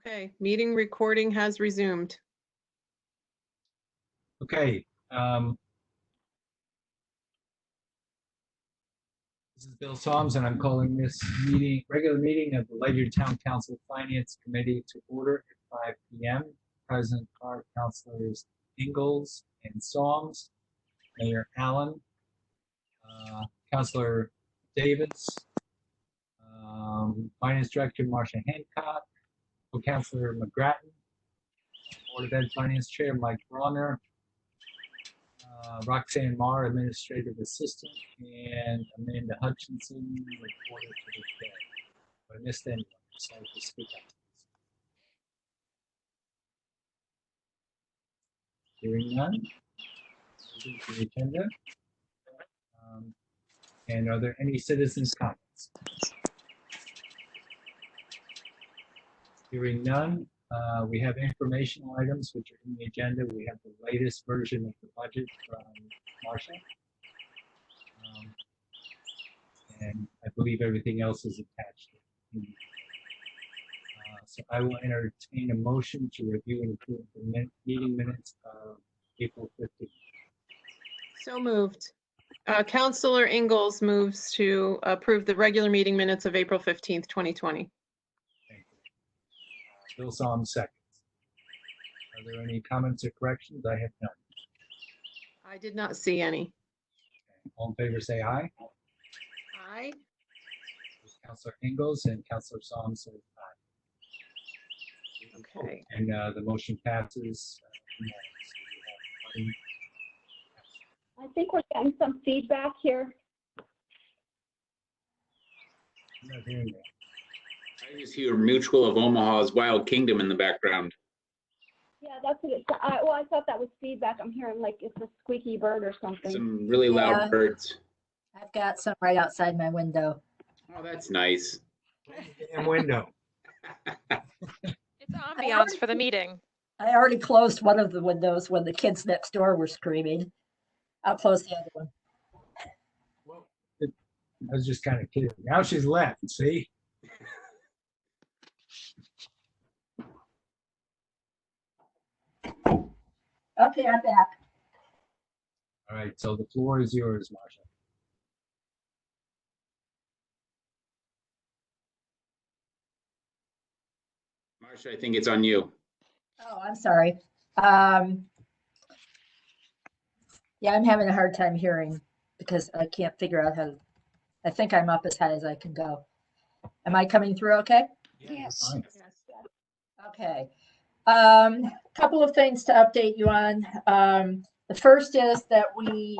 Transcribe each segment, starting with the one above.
Okay, meeting recording has resumed. Okay. This is Bill Saums, and I'm calling this regular meeting of the Ledyard Town Council Finance Committee to order at 5 p.m. Present are Councilors Ingalls and Saums, Mayor Allen, Councilor Davis, Finance Director Marcia Hancock, Co-Councilor McGrattan, Board of Ed Finance Chair Mike Bronner, Roxanne Marr, Administrative Assistant, and Amanda Hutchinson, reporter for the day. If I missed anyone, sorry to speak up. Hearing none. Moving to the agenda. And are there any citizens' comments? Hearing none. We have informational items which are in the agenda. We have the latest version of the budget from Marcia. And I believe everything else is attached. So I will entertain a motion to review and approve the meeting minutes of April 15th. So moved. Councilor Ingalls moves to approve the regular meeting minutes of April 15th, 2020. Thank you. Bill Saums seconds. Are there any comments or corrections? I have none. I did not see any. Okay. All in favor say aye. Aye. Councilor Ingalls and Councilor Saums say aye. Okay. And the motion passes. I think we're getting some feedback here. I'm not hearing that. I just hear Mutual of Omaha's Wild Kingdom in the background. Yeah, that's what it's, well, I thought that was feedback. I'm hearing like it's a squeaky bird or something. Some really loud Yeah. birds. I've got some right outside my window. Oh, that's nice. Damn window. It's ambiance for the meeting. I already closed one of the windows when the kids next door were screaming. I'll close the other one. Well, I was just kind of kidding. Now she's left, see? Okay, I'm back. All right, so the floor is yours, Marcia. Marcia, I think it's on you. Oh, I'm sorry. Yeah, I'm having a hard time hearing because I can't figure out how to, I think I'm up as high as I can go. Am I coming through okay? Yes. Fine. Okay. Couple of things to update you on. The first is that we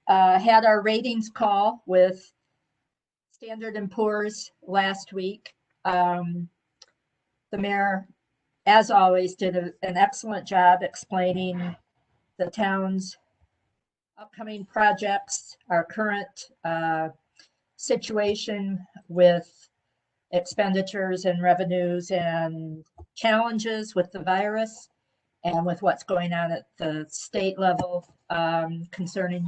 had our ratings call with Standard & Poor's last week. The mayor, as always, did an excellent job explaining the town's upcoming projects, our current situation with expenditures and revenues and challenges with the virus and with what's going on at the state level concerning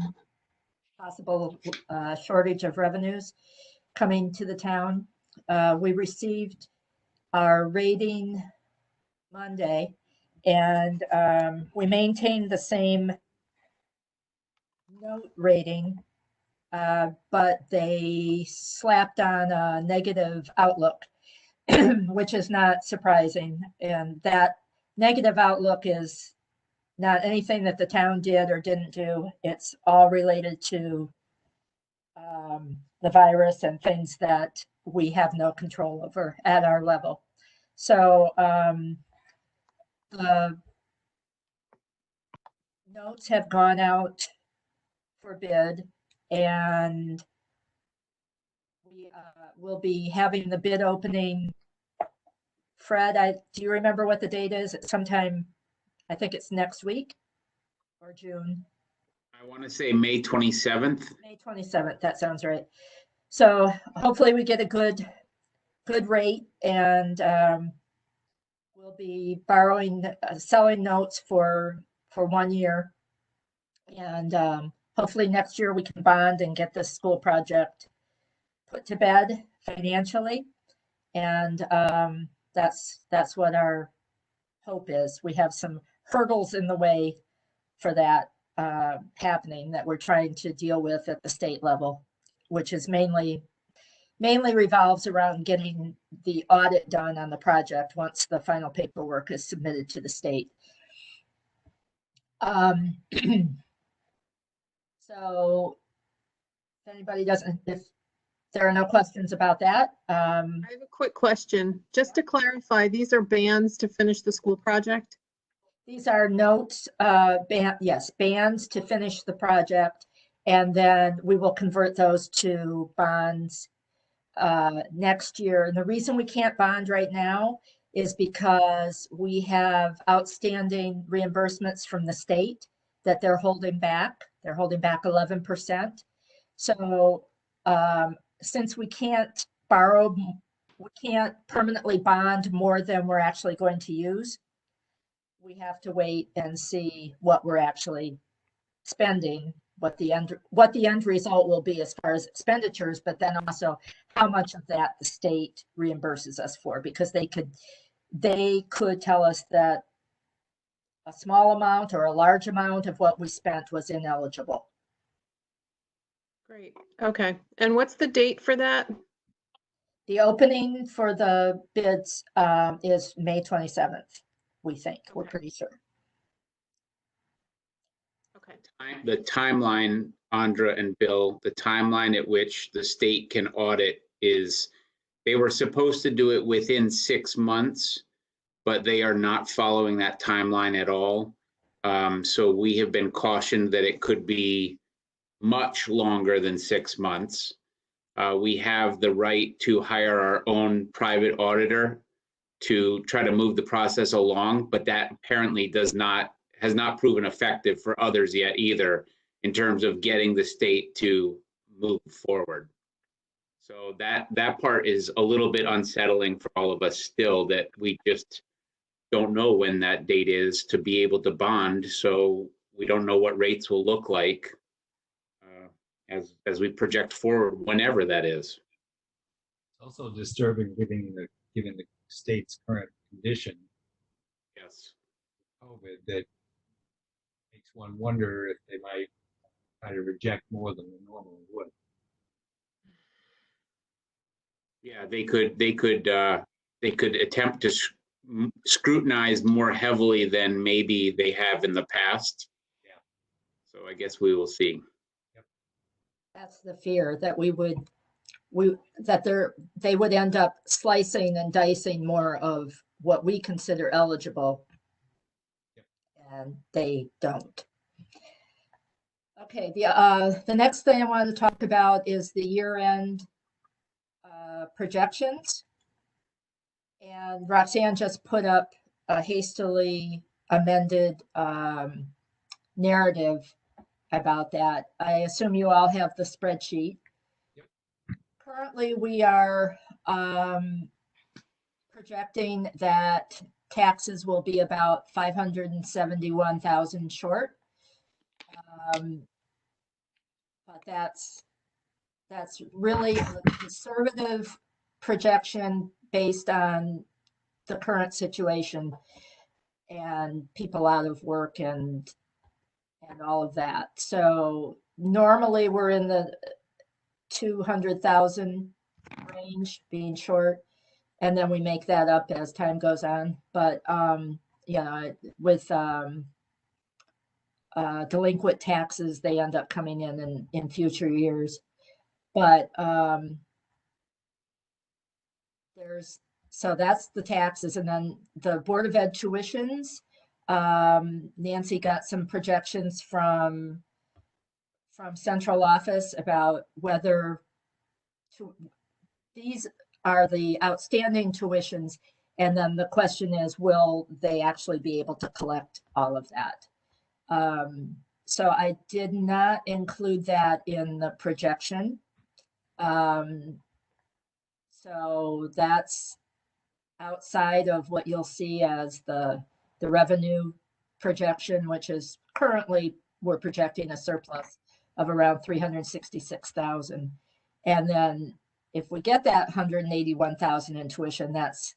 possible shortage of revenues coming to the town. We received our rating Monday, and we maintained the same note rating, but they slapped on a negative outlook, which is not surprising. And that negative outlook is not anything that the town did or didn't do. It's all related to the virus and things that we have no control over at our level. So the notes have gone out for bid, and we will be having the bid opening. Fred, do you remember what the date is? It's sometime, I think it's next week or June. I want to say May 27th. May 27th, that sounds right. So hopefully we get a good rate, and we'll be selling notes for 1 year. And hopefully next year we can bond and get this school project put to bed financially. And that's what our hope is. We have some hurdles in the way for that happening that we're trying to deal with at the state level, which is mainly revolves around getting the audit done on the project once the final paperwork is submitted to the state. So if anybody doesn't, if there are no questions about that, I have a quick question. Just to clarify, these are bans to finish the school project? these are notes, yes, bans to finish the project. And then we will convert those to bonds next year. And the reason we can't bond right now is because we have outstanding reimbursements from the state that they're holding back. They're holding back 11%. So since we can't borrow, we can't permanently bond more than we're actually going to use, we have to wait and see what we're actually spending, what the end result will be as far as expenditures, but then also how much of that the state reimburses us for, because they could tell us that a small amount or a large amount of what we spent was ineligible. Great. Okay. And what's the date for that? The opening for the bids is May 27th, we think. We're Okay. pretty sure. Okay. The timeline, Andra and Bill, the timeline at which the state can audit is, they were supposed to do it within 6 months, but they are not following that timeline at all. So we have been cautioned that it could be much longer than 6 months. We have the right to hire our own private auditor to try to move the process along, but that apparently has not proven effective for others yet either, in terms of getting the state to move forward. So that part is a little bit unsettling for all of us still, that we just don't know when that date is to be able to bond. So we don't know what rates will look like as we project forward, whenever that is. It's also disturbing given the state's current condition, Yes. COVID, that makes one wonder if they might try to reject more than they normally would. Yeah, they could attempt to scrutinize more heavily than maybe they have in the past. Yeah. So I guess we will see. That's the fear, that they would end up slicing and dicing more of what we consider eligible. Yep. And they don't. Okay, the next thing I wanted to talk about is the year-end projections. And Roxanne just put up a hastily amended narrative about that. I assume you all have the spreadsheet. Yep. Currently, we are projecting that taxes will be about 571,000 short. But that's really a conservative projection based on the current situation and people out of work and all of that. So normally we're in the 200,000 range being short, and then we make that up as time goes on. But with delinquent taxes, they end up coming in future years. But so that's the taxes, and then the Board of Ed tuitions. Nancy got some projections from central office about whether these are the outstanding tuitions, and then the question is, will they actually be able to collect all of that? So I did not include that in the projection. So that's outside of what you'll see as the revenue projection, which is currently we're projecting a surplus of around 366,000. And then if we get that 181,000 in tuition, that's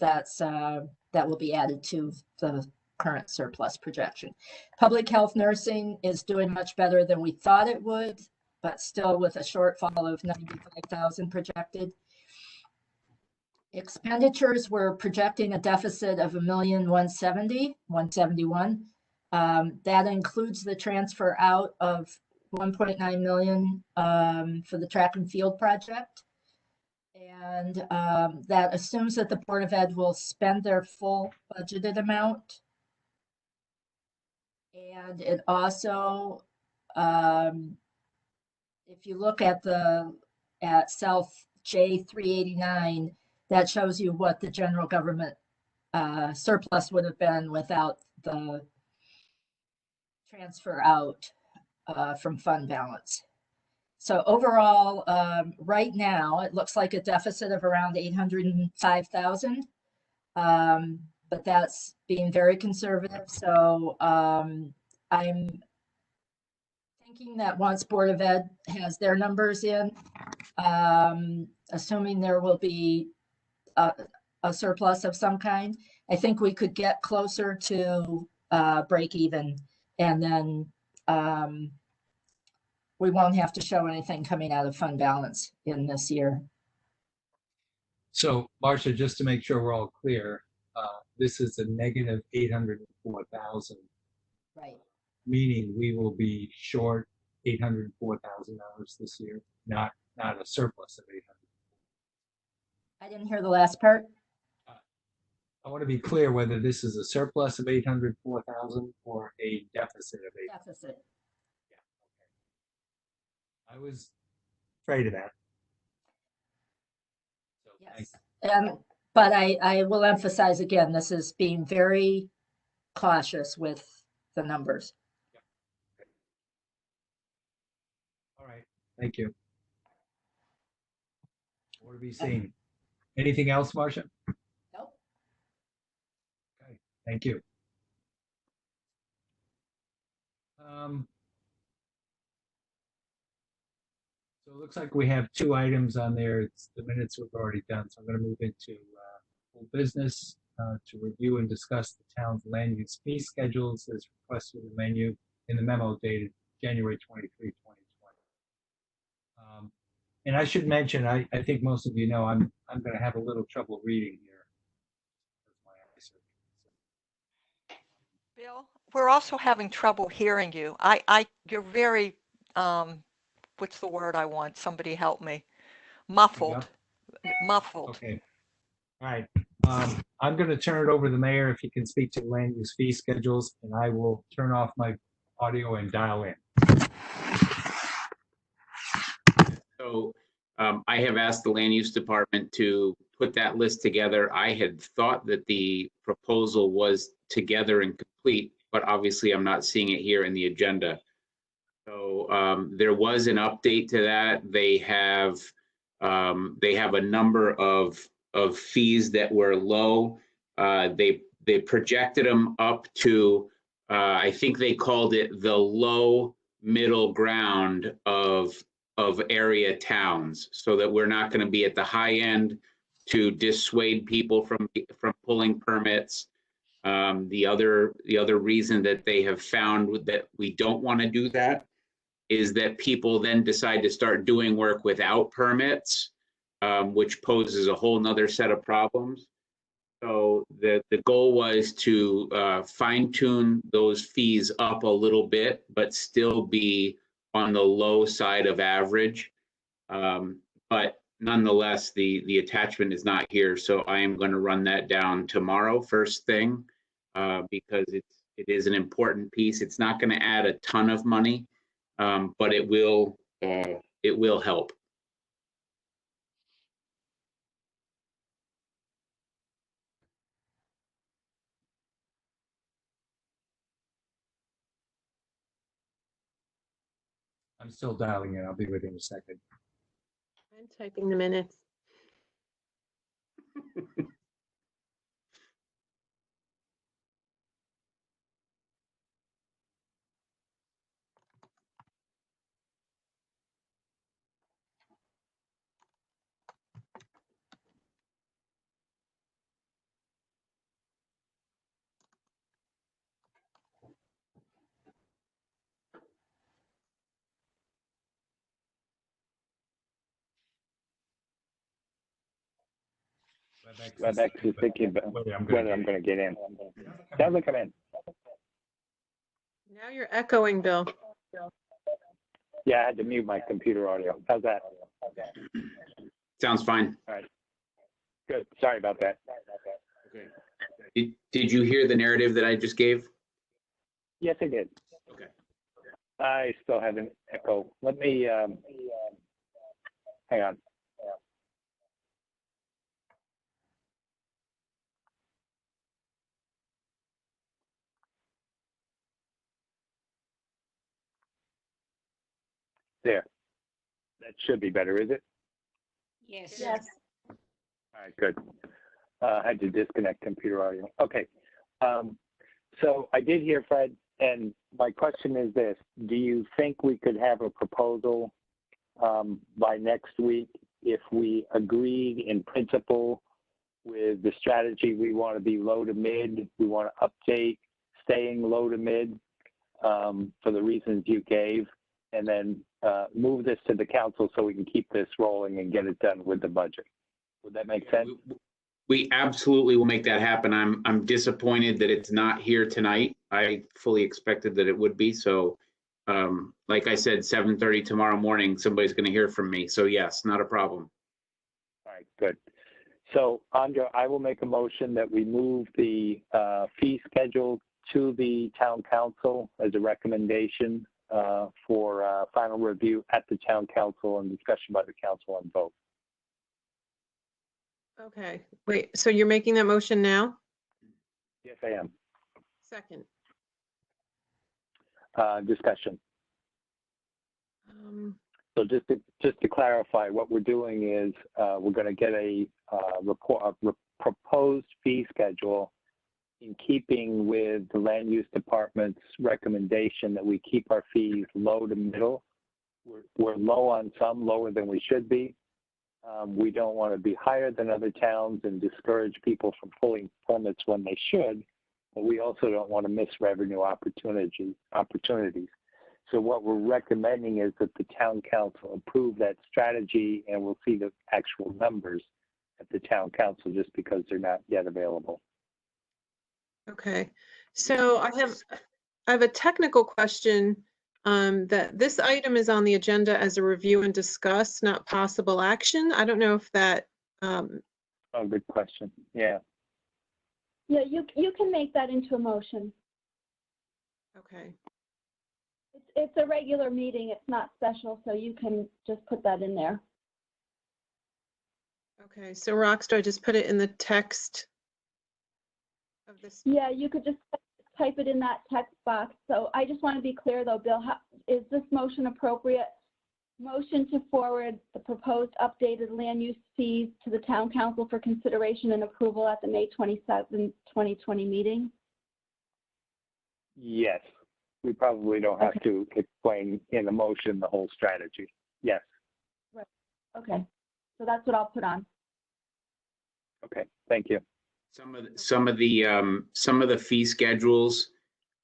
that will be added to the current surplus projection. Public health nursing is doing much better than we thought it would, but still with a shortfall of 95,000 projected. Expenditures, we're projecting a deficit of 1,171. That includes the transfer out of 1.9 million for the track and field project. And that assumes that the Board of Ed will spend their full budgeted amount. And it also, if you look at South J389, that shows you what the general government surplus would have been without the transfer out from fund balance. So overall, right now, it looks like a deficit of around 805,000. But that's being very conservative. So I'm thinking that once Board of Ed has their numbers in, assuming there will be a surplus of some kind, I think we could get closer to break even, and then we won't have to show anything coming out of fund balance in this year. So Marcia, just to make sure we're all clear, this is a negative 804,000, Right. meaning we will be short $804,000 this year, not a surplus of 800. I didn't hear the last part. I want to be clear whether this is a surplus of 804,000 or a deficit of 800. Deficit. Yeah, okay. I was afraid of that. So, Yes. But I will emphasize again, this is being very cautious with the numbers. Okay. All right, thank you. More to be seen. Anything else, Marcia? Nope. Okay, thank you. So it looks like we have 2 items on there. It's the minutes we've already done. So I'm going to move into full business to review and discuss the town's land use fee schedules as requested in the memo dated January 23, 2020. And I should mention, I think most of you know, I'm going to have a little trouble reading here. Bill, we're also having trouble hearing you. You're very, what's the word I want? Somebody help me. Muffled. Muffled. Okay. All right. I'm going to turn it over to the mayor if he can speak to land use fee schedules, and I will turn off my audio and dial in. So I have asked the land use department to put that list together. I had thought that the proposal was together and complete, but obviously I'm not seeing it here in the agenda. So there was an update to that. They have a number of fees that were low. They projected them up to I think they called it the low middle ground of area towns, so that we're not going to be at the high end to dissuade people from pulling permits. The other reason that they have found that we don't want to do that is that people then decide to start doing work without permits, which poses a whole nother set of problems. So the goal was to fine tune those fees up a little bit, but still be on the low side of average. But nonetheless, the attachment is not here. So I am going to run that down tomorrow, first thing, because it is an important piece. It's not going to add a ton of money, but it will help. I'm still dialing in. I'll be with you in a second. I'm typing the minutes. WebEx is thinking about whether I'm going to get in. Sounds like I'm in. Now you're echoing, Bill. Yeah, I had to mute my computer audio. How's that? Sounds fine. All right. Good. Sorry about that. Did you hear the narrative that I just gave? Yes, I did. Okay. I still have an echo. Let me, hang on. There. That should be better, is it? Yes. Yes. All right, good. I had to disconnect computer audio. Okay. So I did hear Fred, and my question is this. Do you think we could have a proposal by next week if we agreed in principle with the strategy? We want to be low to mid, we want to update staying low to mid for the reasons you gave, and then move this to the council so we can keep this rolling and get it done with the budget. Would that make sense? We absolutely will make that happen. I'm disappointed that it's not here tonight. I fully expected that it would be. So, like I said, 7:30 tomorrow morning, somebody's going to hear from me. So yes, not a problem. All right, good. So, Andra, I will make a motion that we move the fee schedule to the town council as a recommendation for final review at the town council and discussion by the council and vote. Okay, wait, so you're making that motion now? Yes, I am. Second. Discussion. So just to clarify, what we're doing is we're going to get a proposed fee schedule in keeping with the land use department's recommendation that we keep our fees low to middle. We're low on some, lower than we should be. We don't want to be higher than other towns and discourage people from pulling permits when they should, but we also don't want to miss revenue opportunities. So what we're recommending is that the town council approve that strategy, and we'll see the actual numbers at the town council just because they're not yet available. Okay, so I have a technical question. That this item is on the agenda as a review and discuss, not possible action. I don't know if that. Oh, good question. Yeah. Yeah, you can make that into a motion. Okay. It's a regular meeting. It's not special, so you can just put that in there. Okay, so Rockstar, just put it in the text of this. Yeah, you could just type it in that text box. So I just want to be clear though, Bill, is this motion appropriate? Motion to forward the proposed updated land use fees to the town council for consideration and approval at the May 27, 2020 meeting? Yes. We probably don't have to explain in a motion the whole strategy. Yes. Right. Okay. So that's what I'll put on. Okay. Thank you. Some of the fee schedules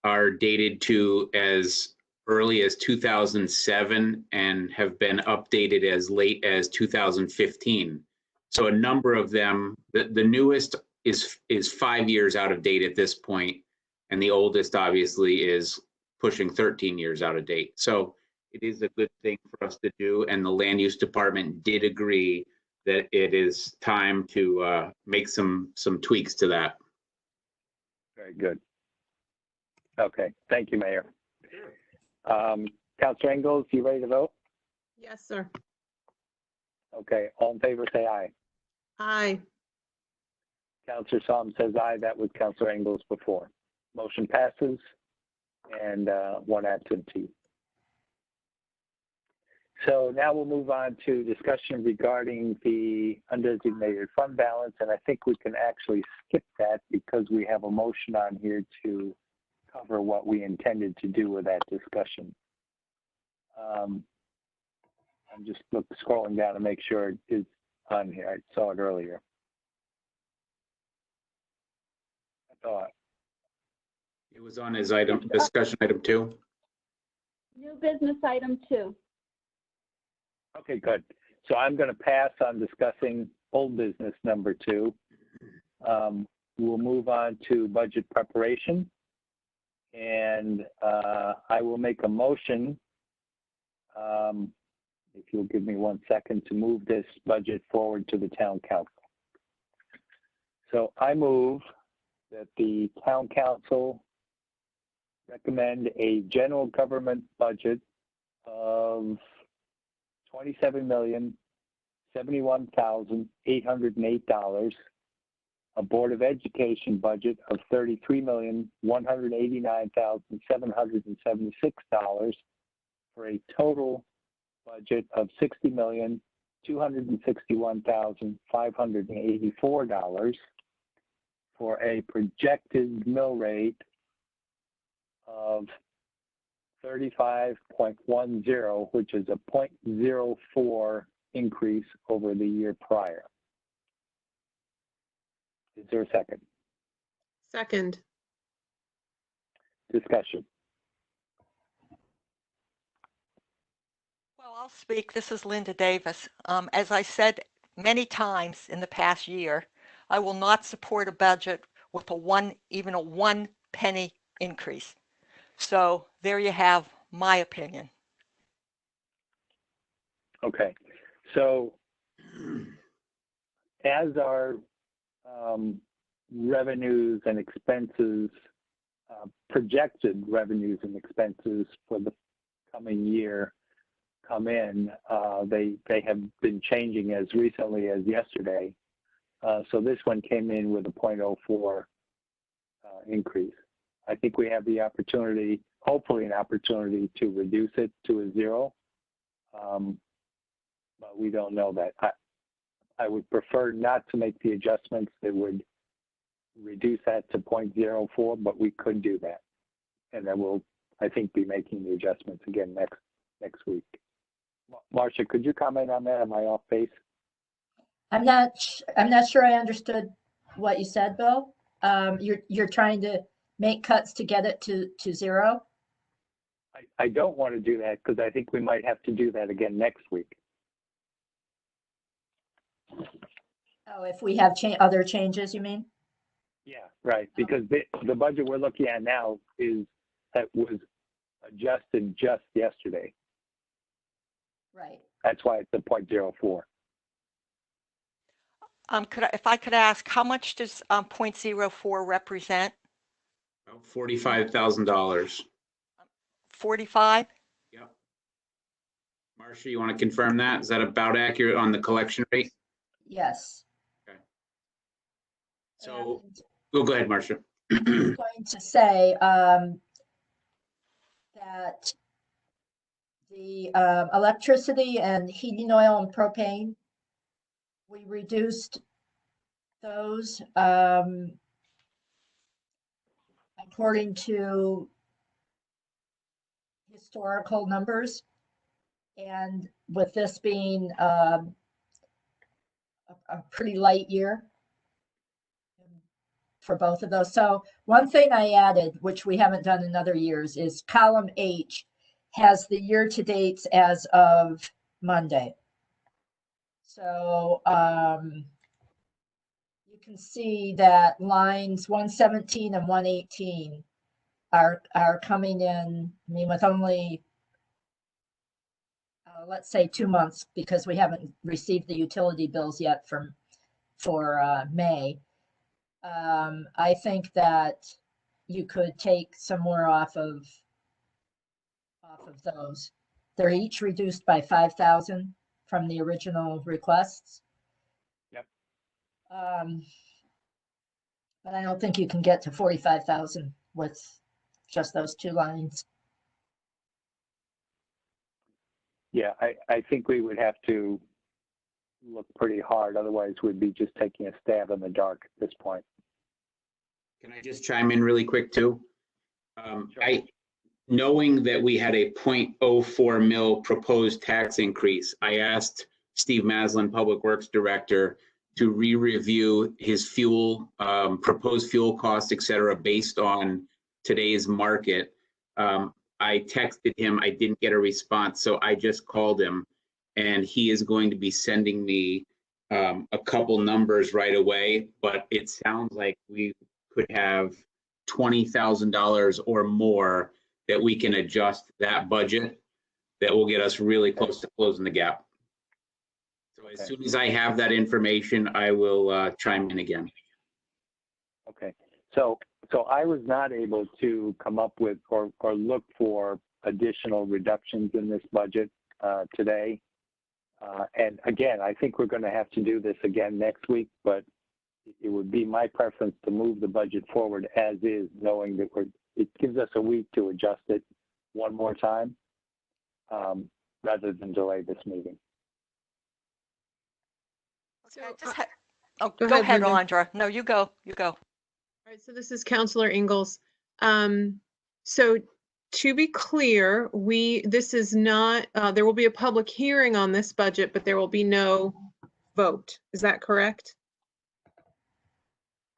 are dated to as early as 2007 and have been updated as late as 2015. So a number of them, the newest is 5 years out of date at this point, and the oldest obviously is pushing 13 years out of date. So it is a good thing for us to do, and the land use department did agree that it is time to make some tweaks to that. Very good. Okay, thank you, Mayor. Councilor Ingalls, you ready to vote? Yes, sir. Okay, all in favor, say aye. Aye. Councilor Saums says aye. That was Councilor Ingalls before. Motion passes, and one absentee. So now we'll move on to discussion regarding the undesignated fund balance, and I think we can actually skip that because we have a motion on here to cover what we intended to do with that discussion. I'm just scrolling down to make sure it is on here. I saw it earlier. I thought. It was on his discussion item 2. New business item 2. Okay, good. So I'm going to pass on discussing old business number 2 We'll move on to budget preparation. And I will make a motion, if you'll give me 1 second, to move this budget forward to the town council. So I move that the town council recommend a general government budget of $27,071,808, a Board of Education budget of $33,189,776 for a total budget of $60,261,584 for a projected mill rate of 35.10, which is a 0.04 increase over the year prior. Is there a second? Second. Discussion. Well, I'll speak. This is Linda Davis. As I said many times in the past year, I will not support a budget with even a 1 penny increase. So there you have my opinion. Okay, so as our revenues and expenses, projected revenues and expenses for the coming year come in, they have been changing as recently as yesterday. So this one came in with a 0.04 increase. I think we have the opportunity, hopefully an opportunity, to reduce it to a 0. But we don't know that. I would prefer not to make the adjustments that would reduce that to 0.04, but we could do that. And then we'll, I think, be making the adjustments again next week. Marcia, could you comment on that? Am I off base? I'm not sure I understood what you said, Bill. You're trying to make cuts to get it to 0? I don't want to do that because I think we might have to do that again next week. Oh, if we have other changes, you mean? Yeah, right. Because the budget we're looking at now was adjusted just yesterday. Right. That's why it's a 0.04. If I could ask, how much does 0.04 represent? About $45,000. 45? Yep. Marcia, you want to confirm that? Is that about accurate on the collection rate? Yes. So, go ahead, Marcia. I'm going to say that the electricity and heating oil and propane, we reduced those according to historical numbers. And with this being a pretty light year for both of those. So one thing I added, which we haven't done in other years, is column H has the year-to-dates as of Monday. So you can see that lines 117 and 118 are coming in, I mean, with only, let's say 2 months, because we haven't received the utility bills yet for May. I think that you could take some more off of those. They're each reduced by 5,000 from the original requests. Yep. But I don't think you can get to 45,000 with just those 2 lines. Yeah, I think we would have to look pretty hard. Otherwise, we'd be just taking a stab in the dark at this point. Can I just chime in really quick too? Sure. Knowing that we had a 0.04 mil proposed tax increase, I asked Steve Maslin, Public Works Director, to re-review his fuel, proposed fuel costs, et cetera, based on today's market. I texted him, I didn't get a response, so I just called him, and he is going to be sending me a couple numbers right away, but it sounds like we could have $20,000 or more that we can adjust that budget that will get us really close to closing the gap. So as soon as I have that information, I will chime in again. Okay. So I was not able to come up with or look for additional reductions in this budget today. And again, I think we're going to have to do this again next week, but it would be my preference to move the budget forward as is, knowing that it gives us a week to adjust it one more time, rather than delay this meeting. So, Go ahead, Linda. Andra. No, you go. All right, so this is Councilor Ingalls. So to be clear, this is not, there will be a public hearing on this budget, but there will be no vote. Is that correct?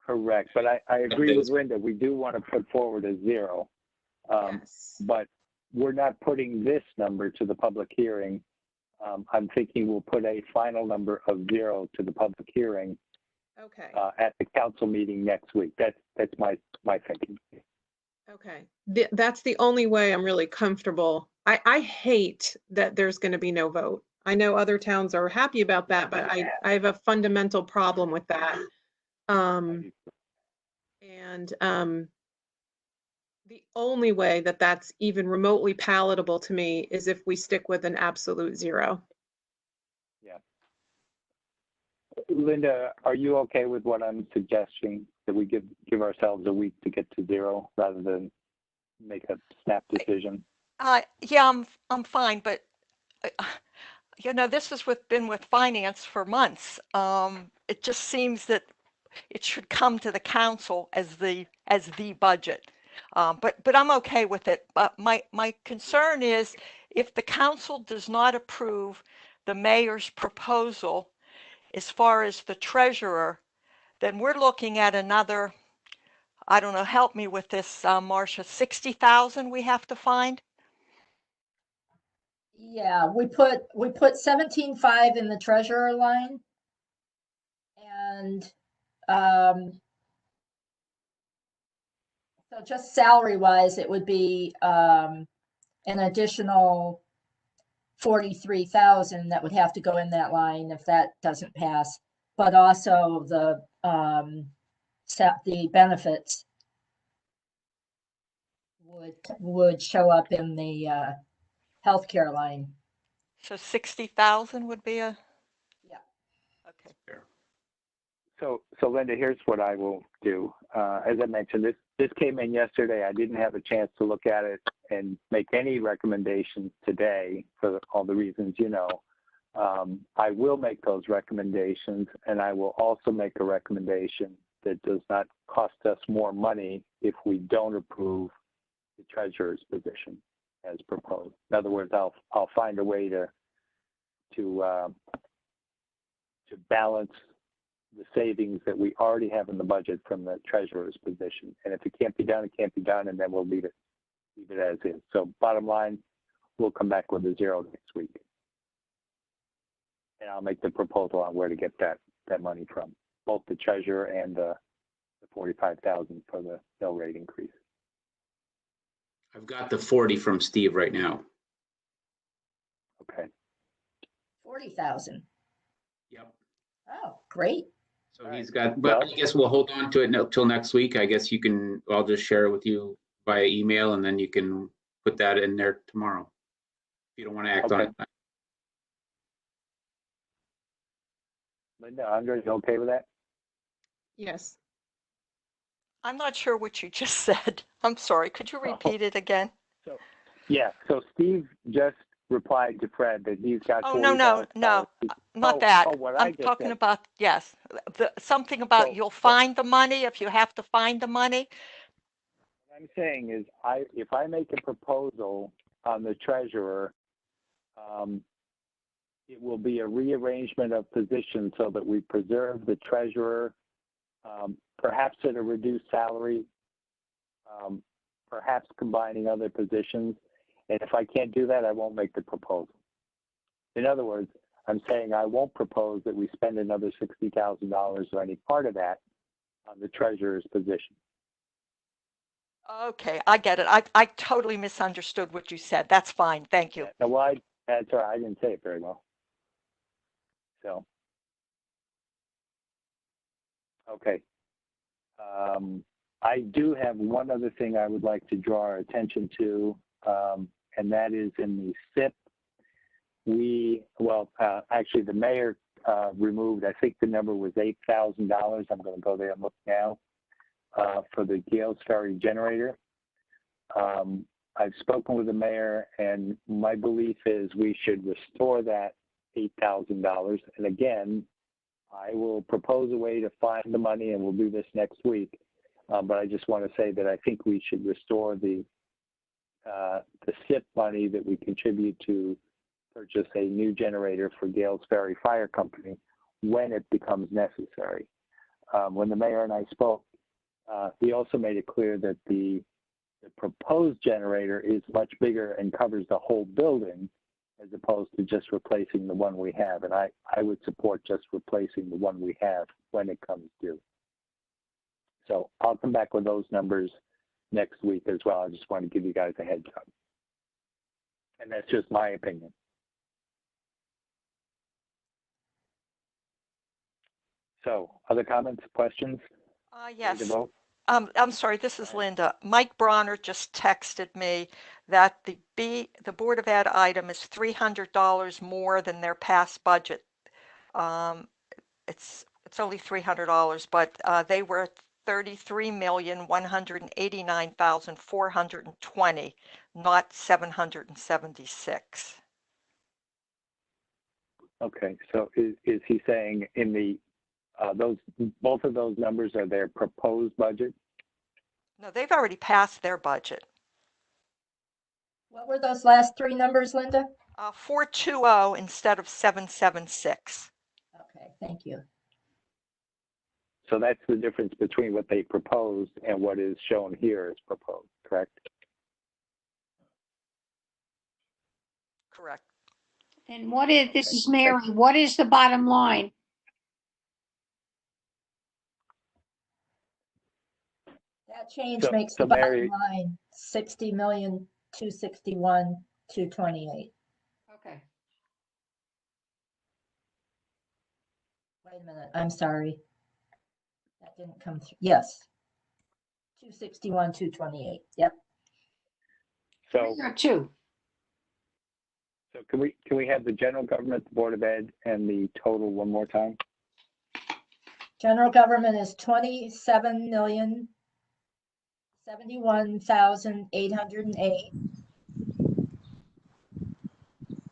Correct, but I agree with Linda. We do want to put forward a 0, Yes. but we're not putting this number to the public hearing. I'm thinking we'll put a final number of 0 to the public hearing Okay. at the council meeting next week. That's my thinking. Okay. That's the only way I'm really comfortable. I hate that there's going to be no vote. I know other towns are happy about that, but I have a fundamental problem with that. The only way that that's even remotely palatable to me is if we stick with an absolute 0. Yeah. Linda, are you okay with what I'm suggesting, that we give ourselves a week to get to 0 rather than make a snap decision? Yeah, I'm fine, but this has been with finance for months. It just seems that it should come to the council as the budget. But I'm okay with it. But my concern is if the council does not approve the mayor's proposal as far as the treasurer, then we're looking at another, I don't know, help me with this, Marcia, 60,000 we have to find? Yeah, we put 17.5 in the treasurer line. And so just salary wise, it would be an additional 43,000 that would have to go in that line if that doesn't pass. But also the benefits would show up in the healthcare line. So 60,000 would be a. Yeah. Okay. Fair. So Linda, here's what I will do. As I mentioned, this came in yesterday. I didn't have a chance to look at it and make any recommendations today for all the reasons you know. I will make those recommendations, and I will also make a recommendation that does not cost us more money if we don't approve the treasurer's position as proposed. In other words, I'll find a way to balance the savings that we already have in the budget from the treasurer's position. And if it can't be done, it can't be done, and then we'll leave it as is. So bottom line, we'll come back with a 0 next week. And I'll make the proposal on where to get that money from, both the treasurer and the 45,000 for the mill rate increase. I've got the 40 from Steve right now. Okay. 40,000. Yep. Oh, great. So he's got, but I guess we'll hold on to it till next week. I guess I'll just share it with you via email, and then you can put that in there tomorrow if you don't want to act on it. Linda, Andre, you okay with that? Yes. I'm not sure what you just said. I'm sorry. Could you repeat it again? So Steve just replied to Fred that he's got. Oh, no, not that. I'm talking about, yes, something about you'll find the money if you have to find the money. What I'm saying is, if I make a proposal on the treasurer, it will be a rearrangement of positions so that we preserve the treasurer, perhaps at a reduced salary, perhaps combining other positions. And if I can't do that, I won't make the proposal. In other words, I'm saying I won't propose that we spend another $60,000 or any part of that on the treasurer's position. Okay, I get it. I totally misunderstood what you said. That's fine. Thank you. Now, why? That's all right. I didn't say it very well. So, okay. I do have one other thing I would like to draw our attention to, and that is in the SIP. Actually, the mayor removed, I think the number was $8,000. I'm going to go there and look now for the Gales Ferry generator. I've spoken with the mayor, and my belief is we should restore that $8,000. And again, I will propose a way to find the money, and we'll do this next week. But I just want to say that I think we should restore the SIP money that we contribute to purchase a new generator for Gales Ferry Fire Company when it becomes necessary. When the mayor and I spoke, he also made it clear that the proposed generator is much bigger and covers the whole building as opposed to just replacing the one we have. And I would support just replacing the one we have when it comes due. So I'll come back with those numbers next week as well. I just want to give you guys a heads up. And that's just my opinion. So other comments, questions? Yes. Ready to vote? I'm sorry, this is Linda. Mike Bronner just texted me that the Board of Ed item is $300 more than their past budget. It's only $300, but they were at $33,189,420, not 776. Okay, so is he saying in the both of those numbers are their proposed budget? No, they've already passed their budget. What were those last three numbers, Linda? 420 instead of 776. Okay, thank you. So that's the difference between what they proposed and what is shown here as proposed, correct? Correct. And what is, this is Mary, what is the bottom line? That change So- makes so the bottom Mary- line 60,261,228. Okay. Wait a minute, I'm sorry. That didn't come through. Yes. 261,228. Yep. So, 302. so can we have the general government, the Board of Ed, and the total one more time? General government is 27,071,808.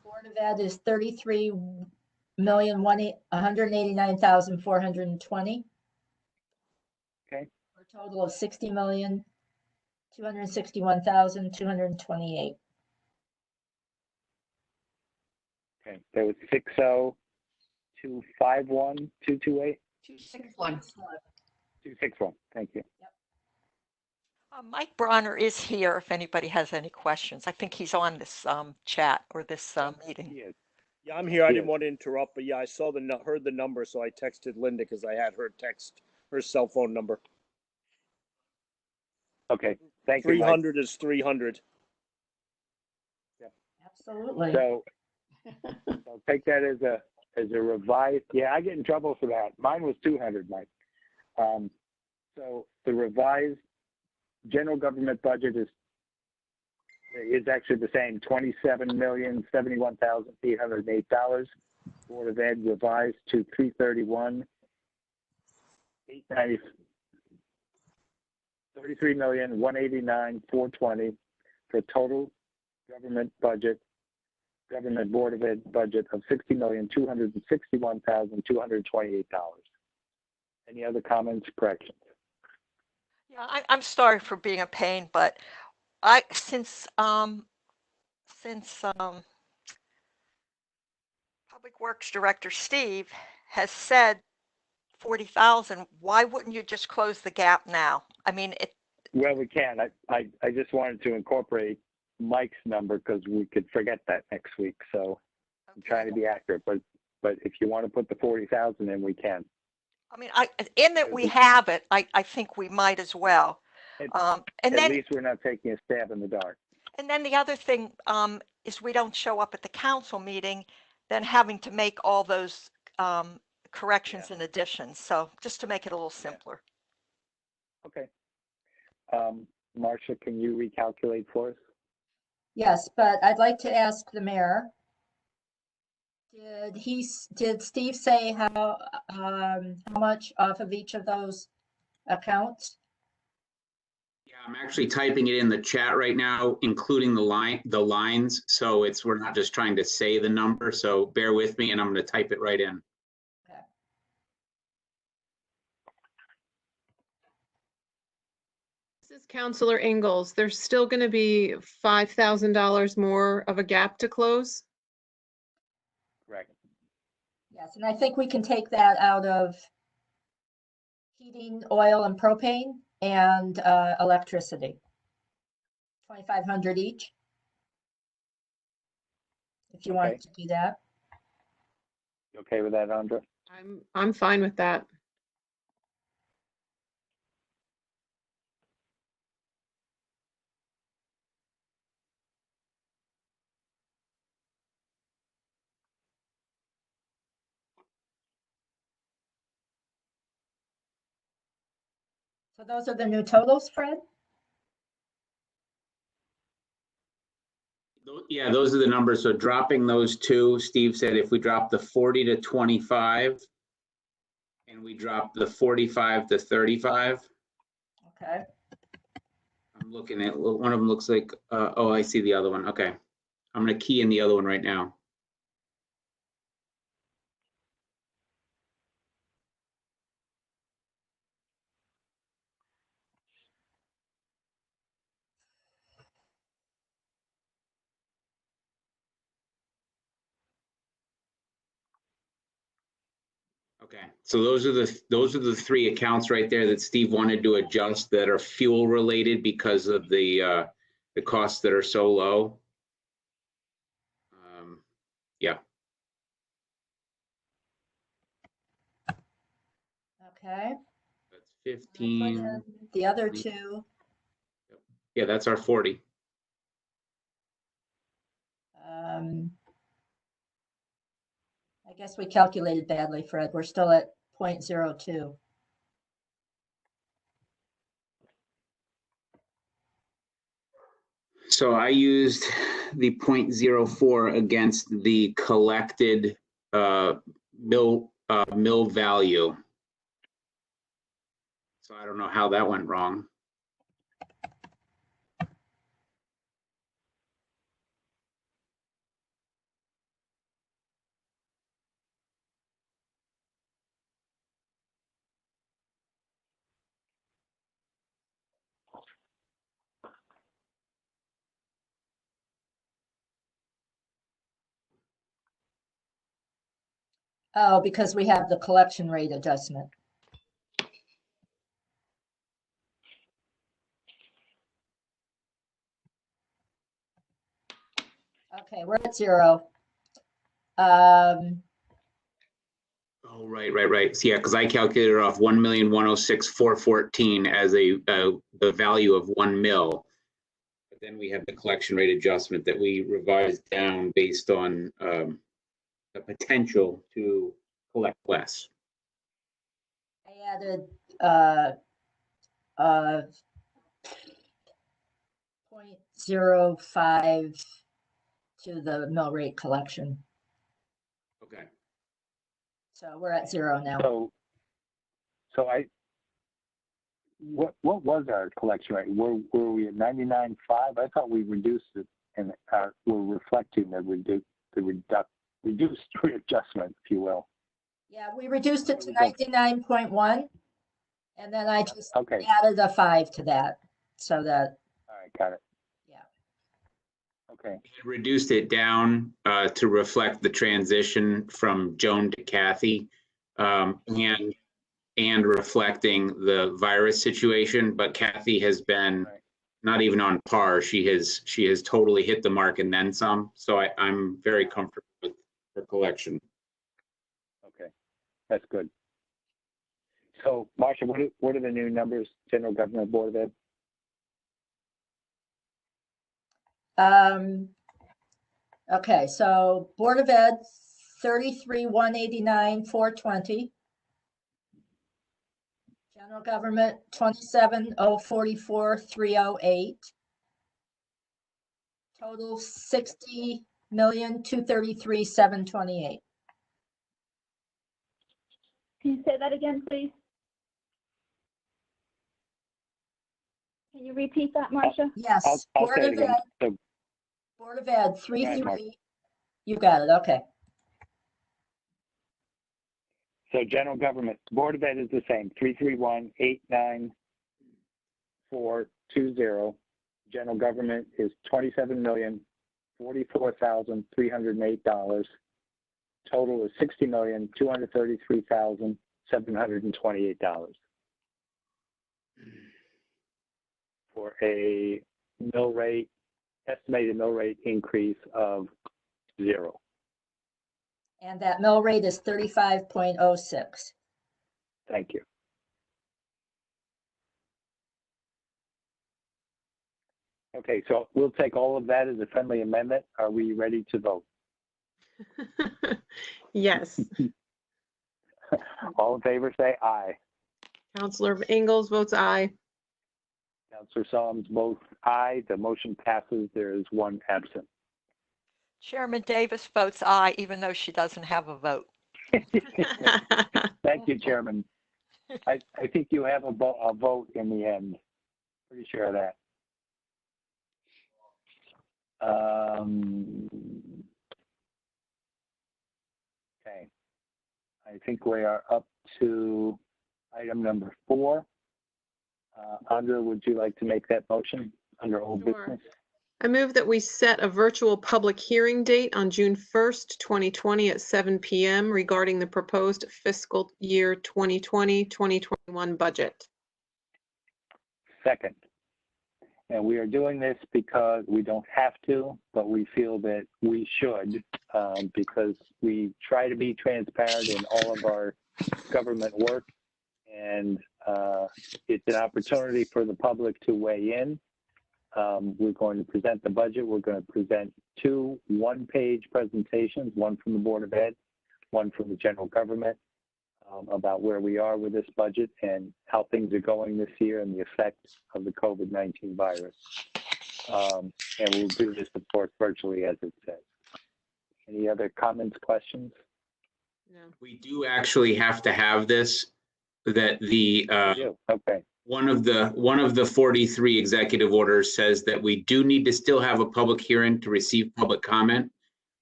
Board of Ed is 33,189,420. Okay. For a total of 60,261,228. Okay, that was 60251,228? 261. 261, thank you. Mike Bronner is here if anybody has any questions. I think he's on this chat or this meeting. He is. Yeah, I'm here. I Yes. didn't want to interrupt, but yeah, I saw heard the number, so I texted Linda because I had her text her cell phone number. Okay, thank you, Mike. 300 is 300. Absolutely. So take that as a revised. Yeah, I get in trouble for that. Mine was 200, Mike. So the revised general government budget is actually the same, $27,071,808. Board of Ed revised to $33,189,420 for total government Board of Ed budget of $60,261,228. Any other comments, corrections? Yeah, I'm sorry for being a pain, but since Public Works Director Steve has said 40,000, why wouldn't you just close the gap now? I mean, Well, we can. I just wanted to incorporate Mike's number because we could forget that next week. So I'm trying to be accurate, but but if you want to put the 40,000 in, we can. I mean, in that we have it, I think we might as well. And At then, least we're not taking a stab in the dark. and then the other thing is we don't show up at the council meeting, then having to make all those corrections and additions. So just to make it a little simpler. Okay. Marcia, can you recalculate for us? Yes, but I'd like to ask the mayor. Did Steve say how much off of each of those accounts? Yeah, I'm actually typing it in the chat right now, including the lines. So we're not just trying to say the number. So bear with me, and I'm going to type it right in. Okay. This is Councilor Ingalls. There's still going to be $5,000 more of a gap to close. Correct. Yes, and I think we can take that out of heating, oil, and propane and electricity. 2,500 each. If you want Okay. to do that. You okay with that, Andra? I'm fine with that. So those are the new totals, Fred? Yeah, those are the numbers. So dropping those two, Steve said if we drop the 40 to 25 and we drop the 45 to 35. Okay. I'm looking at one of them looks like, oh, I see the other one. Okay. I'm going to key in the other one right now. Okay, so those are the three accounts right there that Steve wanted to adjust that are fuel related because of the costs that are so low. Yeah. Okay. That's I put 15. in the other two. Yeah, that's our 40. I guess we calculated badly, Fred. We're still at 0.02. So I used the 0.04 against the collected mill value. So I don't know how that went wrong. Oh, because we have the collection rate adjustment. Okay, we're at 0. Oh, right. So yeah, because I calculated off 1,106,414 as the value of 1 mil. But then we have the collection rate adjustment that we revised down based on the potential to collect less. I added 0.05 to the mill rate collection. Okay. So we're at 0 now. What was our collection rate? Were we at 99.5? I thought we reduced it, and we're reflecting the reduced readjustment, if you will. Yeah, we reduced it to 99.1, and then I just Okay. added a 5 to that, so that. All right, got it. Yeah. Okay. It reduced it down to reflect the transition from Joan to Kathy, and reflecting the virus situation. But Kathy has been not even on par. She has totally hit the mark and then some. So I'm very comfortable with her collection. Okay, that's good. So, Marcia, what are the new numbers, General Government Board of Ed? Okay, so Board of Ed, 33,189,420. General Government, 27,044,308. Total 60,233,728. Can you say that again, please? Can you repeat that, Marcia? Yes, I'll Board say it of again. Ed, So, Board of Ed, Go ahead, Mark. 33. You got it, okay. so General Government Board of Ed is the same, 331,894,20. General Government is $27,044,308. Total is $60,233,728 for a estimated mill rate increase of 0. And that mill rate is 35.06. Thank you. Okay, so we'll take all of that as a friendly amendment. Are we ready to vote? Yes. All in favor, say aye. Councilor Ingalls votes aye. Councilor Saums votes aye. The motion passes. There is one absent. Chairman Davis votes aye, even though she doesn't have a vote. Thank you, Chairman. I think you have a vote in the end. Pretty sure of that. Okay. I think we are up to item number 4. Andrea, would you like to make that motion under old Sure. business? I move that we set a virtual public hearing date on June 1st, 2020 at 7 p.m. regarding the proposed fiscal year 2020-2021 budget. Second. And we are doing this because we don't have to, but we feel that we should, because we try to be transparent in all of our government work. And it's an opportunity for the public to weigh in. We're going to present the budget. We're going to present 2 one-page presentations, one from the Board of Ed, one from the general government, about where we are with this budget and how things are going this year and the effects of the COVID-19 virus. And we'll do this, of course, virtually, as it says. Any other comments, questions? No. We do actually have to have this, that the Okay. one of the 43 executive orders says that we do need to still have a public hearing to receive public comment,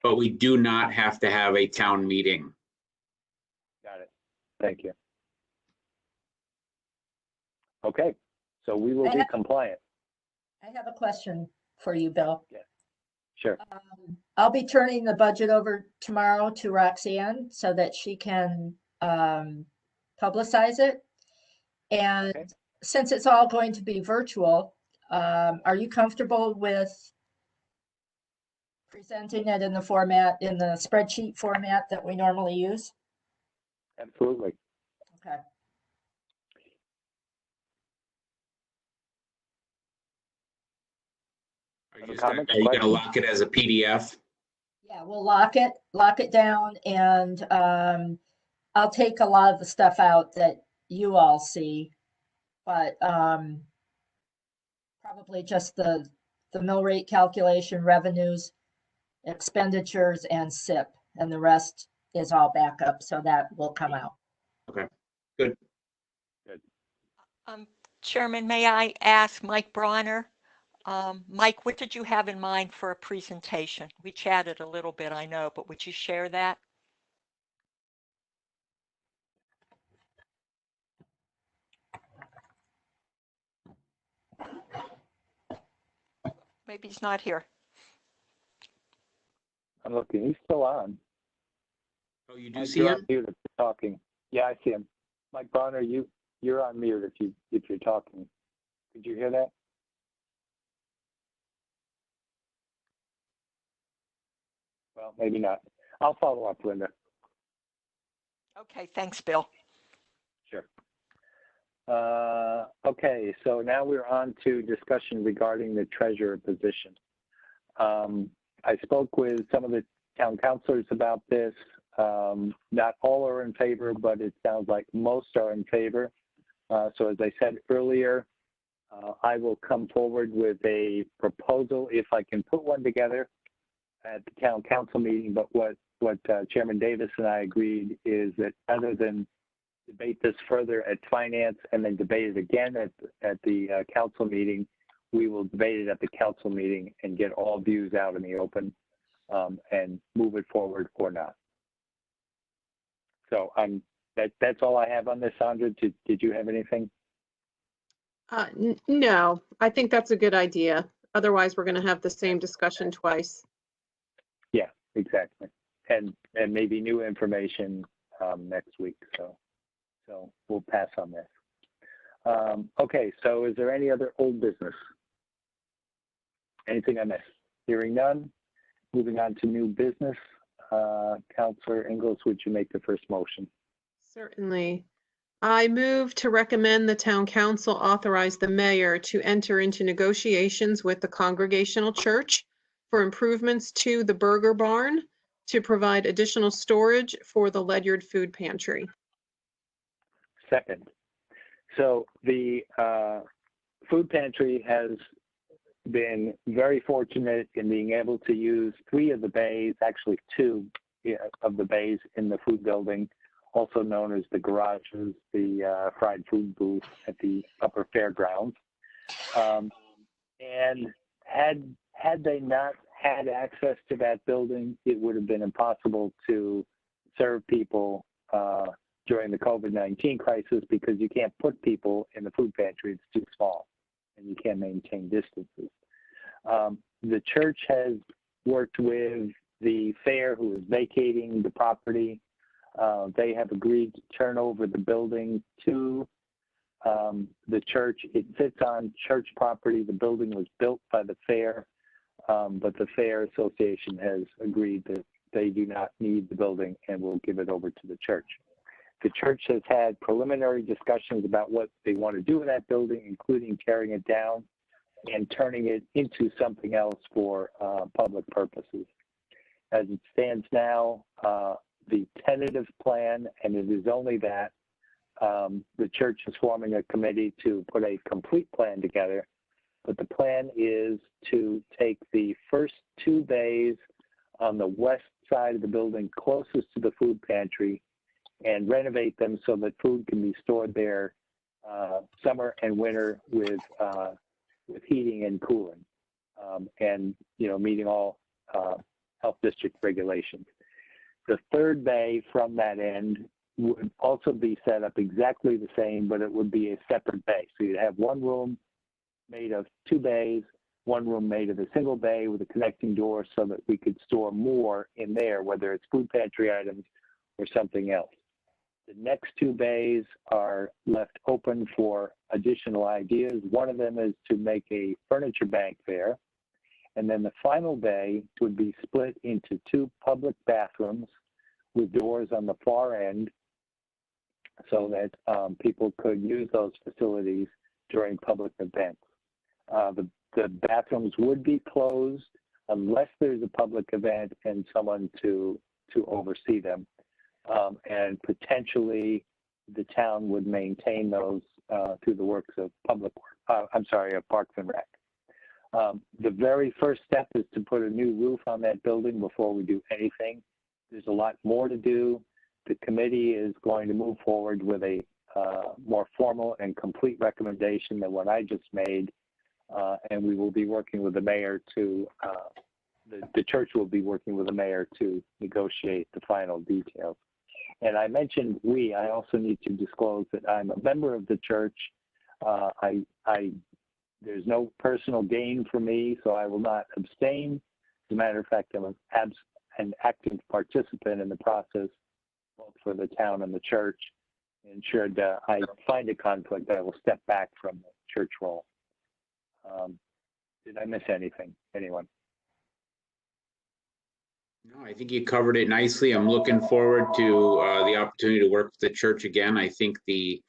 but we do not have to have a town meeting. Got it. Thank you. Okay, so we will be compliant. I have a question for you, Bill. Sure. I'll be turning the budget over tomorrow to Roxanne so that she can publicize it. And Okay. since it's all going to be virtual, are you comfortable with presenting it in the spreadsheet format that we normally use? Absolutely. Okay. Are you Comments, going to questions? lock it as a PDF? Yeah, we'll lock it down, and I'll take a lot of the stuff out that you all see, but probably just the mill rate calculation, revenues, expenditures, and SIP, and the rest is all backup, so that will come out. Okay, good. Chairman, may I ask Mike Bronner? Mike, what did you have in mind for a presentation? We chatted a little bit, I know, but would you share that? Maybe he's not here. I'm looking. He's still on. Oh, you do Mike, see you're him? on mute if you're talking. Yeah, I see him. Mike Bonner, you're on mute if you're talking. Did you hear that? Well, maybe not. I'll follow up, Linda. Okay, thanks, Bill. Sure. Okay, so now we're on to discussion regarding the treasurer position. I spoke with some of the town councilors about this. Not all are in favor, but it sounds like most are in favor. So as I said earlier, I will come forward with a proposal if I can put one together at the town council meeting. But what Chairman Davis and I agreed is that rather than debate this further at finance and then debate it again at the council meeting, we will debate it at the council meeting and get all views out in the open and move it forward or not. So that's all I have on this, Sandra. Did you have anything? No, I think that's a good idea. Otherwise, we're going to have the same discussion twice. Yeah, exactly. And maybe new information next week. So we'll pass on this. Okay, so is there any other old business? Anything I missed? Hearing none. Moving on to new business. Councilor Ingalls, would you make the first motion? Certainly. I move to recommend the town council authorize the mayor to enter into negotiations with the Congregational Church for improvements to the Burger Barn to provide additional storage for the Ledyard Food Pantry. Second. So the food pantry has been very fortunate in being able to use 3 of the bays, actually 2 of the bays in the food building, also known as the garages, the fried food booth at the upper fairgrounds. And had they not had access to that building, it would have been impossible to serve people during the COVID-19 crisis because you can't put people in the food pantry, it's too small, and you can't maintain distances. The church has worked with the fair who is vacating the property. They have agreed to turn over the building to the church. It sits on church property. The building was built by the fair, but the Fair Association has agreed that they do not need the building and will give it over to the church. The church has had preliminary discussions about what they want to do with that building, including tearing it down and turning it into something else for public purposes. As it stands now, the tentative plan, and it is only that, the church is forming a committee to put a complete plan together, but the plan is to take the first 2 bays on the west side of the building closest to the food pantry and renovate them so that food can be stored there summer and winter with heating and cooling, and meeting all health district regulations. The 3rd bay from that end would also be set up exactly the same, but it would be a separate bay. So you'd have one room made of 2 bays, one room made of a single bay with a connecting door so that we could store more in there, whether it's food pantry items or something else. The next 2 bays are left open for additional ideas. One of them is to make a furniture bank there. And then the final bay would be split into 2 public bathrooms with doors on the far end so that people could use those facilities during public events. The bathrooms would be closed unless there's a public event and someone to oversee them. And potentially the town would maintain those through the works of Parks and Rec. The very first step is to put a new roof on that building before we do anything. There's a lot more to do. The committee is going to move forward with a more formal and complete recommendation than what I just made. And we will be working with the mayor to, the church will be working with the mayor to negotiate the final details. And I mentioned I also need to disclose that I'm a member of the church. There's no personal gain for me, so I will not abstain. As a matter of fact, I'm an active participant in the process, both for the town and the church. And should I find a conflict, I will step back from the church role. Did I miss anything? Anyone? No, I think you covered it nicely. I'm looking forward to the opportunity to work with the church again. I think the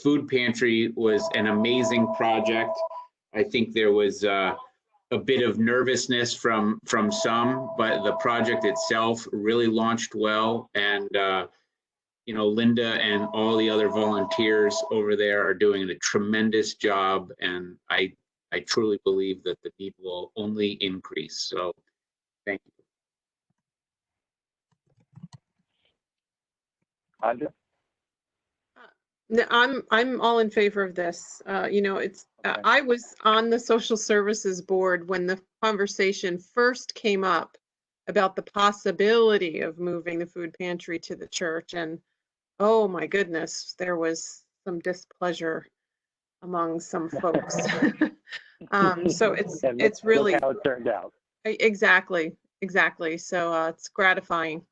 food pantry was an amazing project. I think there was a bit of nervousness from some, but the project itself really launched well. And you know, Linda and all the other volunteers over there are doing a tremendous job. And I truly believe that the need will only increase. So thank you. Andra? No, I'm all in favor of this. You know, it's Okay. I was on the social services board when the conversation first came up about the possibility of moving the food pantry to the church, and oh my goodness, there was some displeasure among some folks. So And it's really look how it turned out. exactly. So it's gratifying.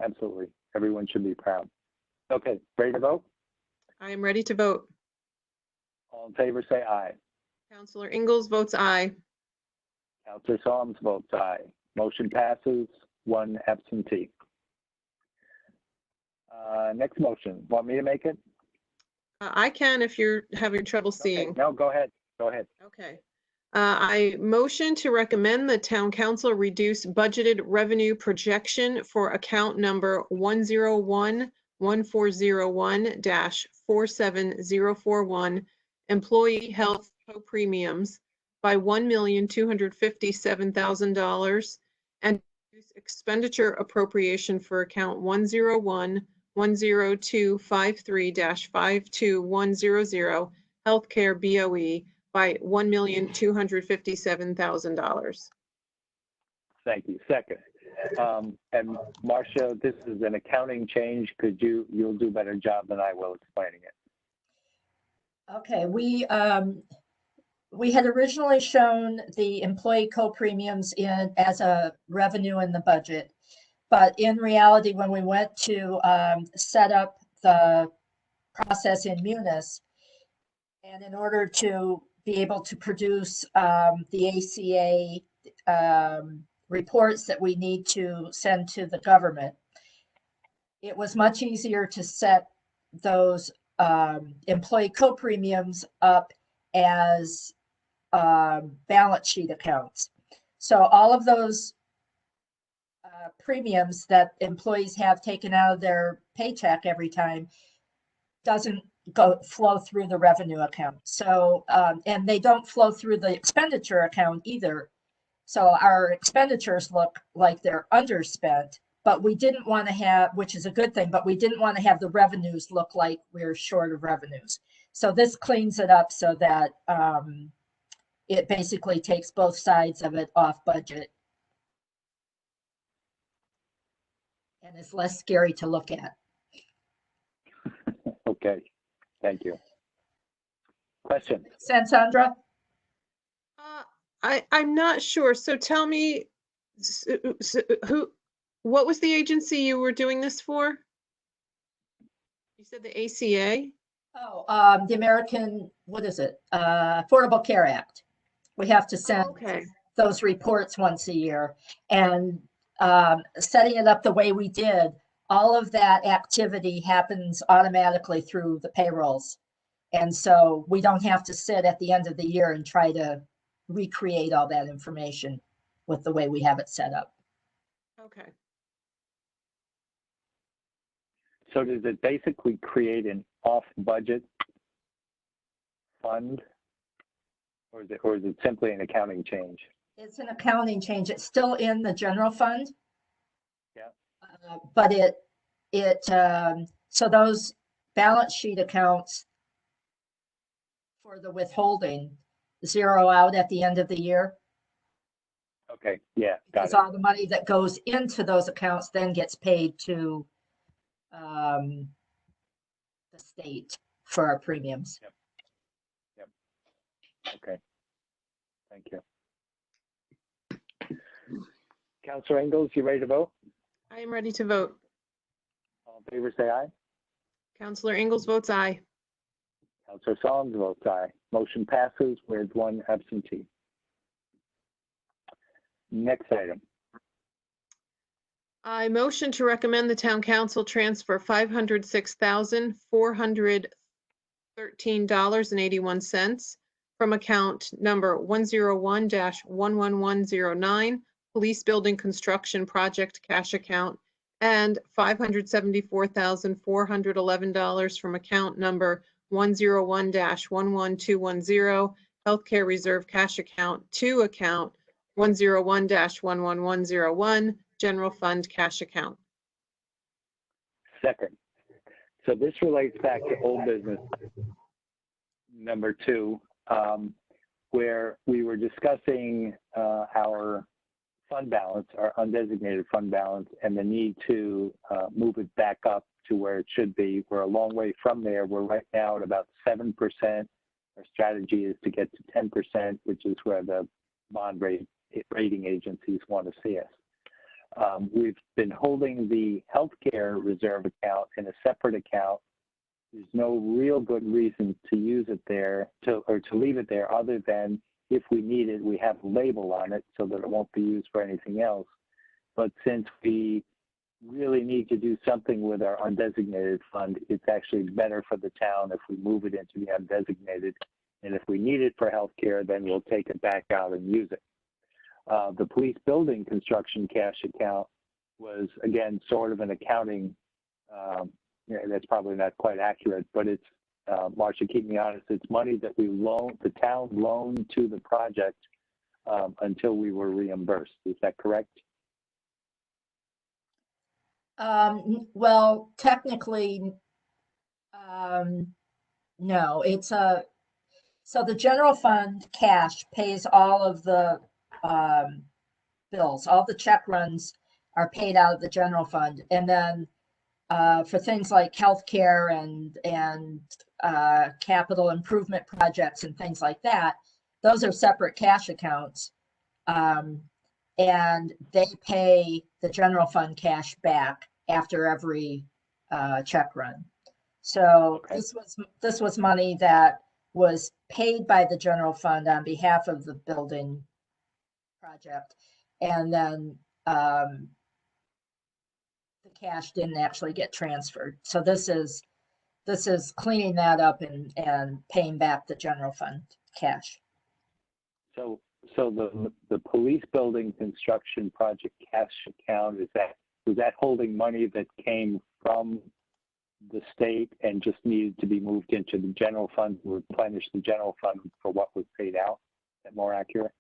Absolutely. Everyone should be proud. Okay, ready to vote? I am ready to vote. All in favor, say aye. Councilor Ingalls votes aye. Councilor Saums votes aye. Motion passes, 1 absentee. Next motion. Want me to make it? I can if you're having trouble Okay. seeing. No, go ahead. Go ahead. Okay. I motion to recommend the town council reduce budgeted revenue projection for account number 101-1401-47041, employee health co-premiums by $1,257,000 and reduce expenditure appropriation for account 101-10253-52100, healthcare BOE by $1,257,000. Thank you. Second. And Marcia, this is an accounting change. You'll do a better job than I will explaining it. Okay, we had originally shown the employee co-premiums in as a revenue in the budget. But in reality, when we went to set up the process in Munis, and in order to be able to produce the ACA reports that we need to send to the government, it was much easier to set those employee co-premiums up as balance sheet accounts. So all of those premiums that employees have taken out of their paycheck every time doesn't flow through the revenue account. So, and they don't flow through the expenditure account either. So our expenditures look like they're underspent, but we didn't want to have, which is a good thing, but we didn't want to have the revenues look like we're short of revenues. So this cleans it up so that it basically takes both sides of it off budget. And it's less scary to look at. Okay, thank you. Question? Sense, Sandra? I'm not sure. So tell me, what was the agency you were doing this for? You said the ACA? Oh, the American, what is it? Affordable Care Act. We have to send those reports once a year. And setting it up the way we did, all of that activity happens automatically through the payrolls. And so we don't have to sit at the end of the year and try to recreate all that information with the way we have it set up. Okay. So does it basically create an off-budget fund? Or is it simply an accounting change? It's an accounting change. It's still in the general fund. Yeah. But so those balance sheet accounts for the withholding zero out at the end of the year. Okay, yeah, got Because it. all the money that goes into those accounts then gets paid to the state for our premiums. Yep. Okay, thank you. Councilor Ingalls, you ready to vote? I am ready to vote. All in favor, say aye. Councilor Ingalls votes aye. Councilor Saums votes aye. Motion passes with 1 absentee. Next item. I motion to recommend the town council transfer $506,413.81 from account number 101-11109, Police Building Construction Project Cash Account, and $574,411 from account number 101-11210, Healthcare Reserve Cash Account, to account 101-11101, General Fund Cash Account. Second. So this relates back to old business number 2, where we were discussing our fund balance, our undesignated fund balance, and the need to move it back up to where it should be. We're a long way from there. We're right now at about 7%. Our strategy is to get to 10%, which is where the bond rating agencies want to see us. We've been holding the healthcare reserve account in a separate account. There's no real good reason to use it there, or to leave it there, other than if we need it, we have a label on it so that it won't be used for anything else. But since we really need to do something with our undesignated fund, it's actually better for the town if we move it into the undesignated. And if we need it for healthcare, then we'll take it back out and use it. The police building construction cash account was, again, sort of an accounting, that's probably not quite accurate, but it's, Marcia, keep me honest, it's money that the town loaned to the project until we were reimbursed. Is that correct? Well, technically, no, so the general fund cash pays all of the bills. All the check runs are paid out of the general fund. And then for things like healthcare and capital improvement projects and things like that, those are separate cash accounts. And they pay the general fund cash back after every check run. So Okay. this was money that was paid by the general fund on behalf of the building project, and then the cash didn't actually get transferred. So this is cleaning that up and paying back the general fund cash. So the police building construction project cash account, was that holding money that came from the state and just needed to be moved into the general fund to replenish the general fund for what was paid out? Is that more accurate?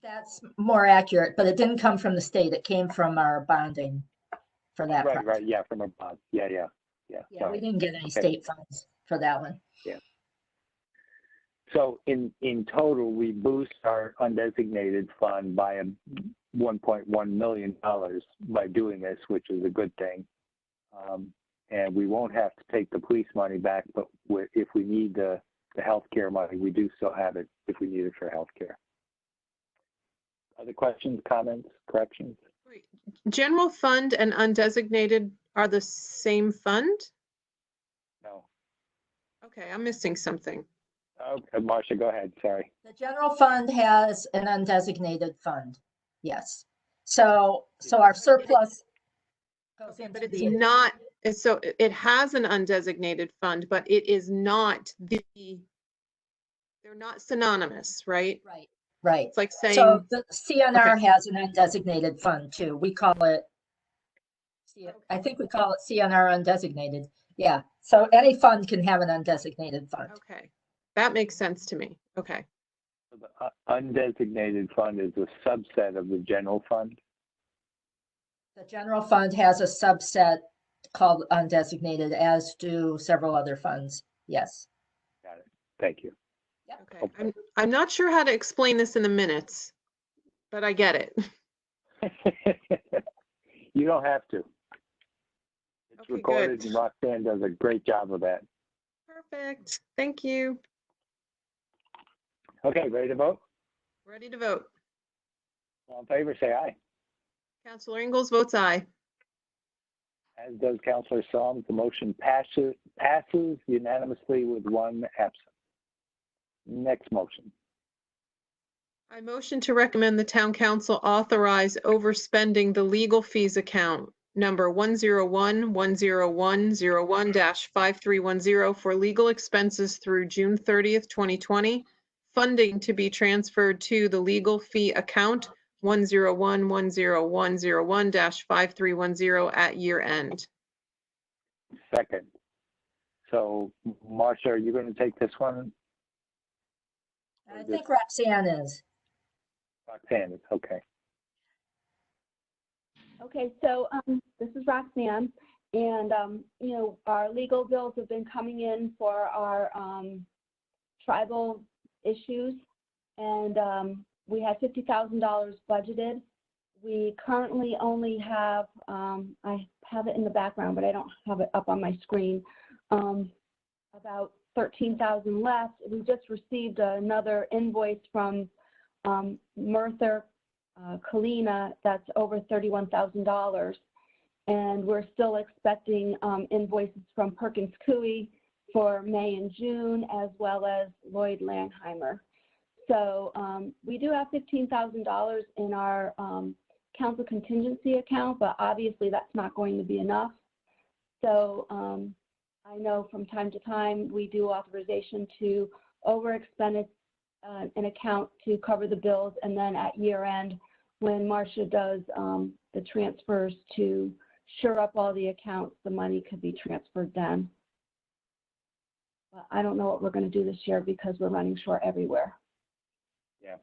That's more accurate, but it didn't come from the state. It came from our bonding for that project. Right, yeah, from a bond. Yeah. Yeah, Sorry. we didn't get any Okay. state funds for that one. Yeah. So in total, we boost our undesignated fund by $1.1 million by doing this, which is a good thing. And we won't have to take the police money back, but if we need the healthcare money, we do still have it if we need it for healthcare. Other questions, comments, corrections? General fund and undesignated are the same fund? No. Okay, I'm missing something. Okay, Marcia, go ahead. Sorry. The general fund has an undesignated fund. Yes. So our surplus goes into But it's the, not, so it has an undesignated fund, but it is not they're not synonymous, right? right. It's like saying, So the CNR has an undesignated fund too. We call it, I think we call it CNR undesignated. Yeah. So any fund can have an undesignated fund. okay, that makes sense to me. Okay. So the undesignated fund is a subset of the general fund? The general fund has a subset called undesignated, as do several other funds. Yes. Got it. Thank you. Okay. I'm not sure how to explain this in the minutes, but I get it. You don't have to. It's Okay, recorded, good. and Roxanne does a great job of that. Perfect. Thank you. Okay, ready to vote? Ready to vote. All in favor, say aye. Councilor Ingalls votes aye. As does Councilor Saums. The motion passes unanimously with one absent. Next motion. I motion to recommend the town council authorize overspending the legal fees account number 101-10101-5310 for legal expenses through June 30th, 2020. Funding to be transferred to the legal fee account 101-10101-5310 at year end. Second. So, Marcia, are you going to take this one? I think Roxanne is. Roxanne is, okay. Okay, so this is Roxanne, and you know, our legal bills have been coming in for our tribal issues, and we had $50,000 budgeted. We currently only have, I have it in the background, but I don't have it up on my screen, about $13,000 left. We just received another invoice from Merthyr Kalina that's over $31,000, and we're still expecting invoices from Perkins Coie for May and June, as well as Lloyd Landheimer. So we do have $15,000 in our council contingency account, but obviously that's not going to be enough. So I know from time to time we do authorization to overexpend an account to cover the bills, and then at year end, when Marcia does the transfers to shore up all the accounts, the money could be transferred then. But I don't know what we're going to do this year because we're running short everywhere. Yeah.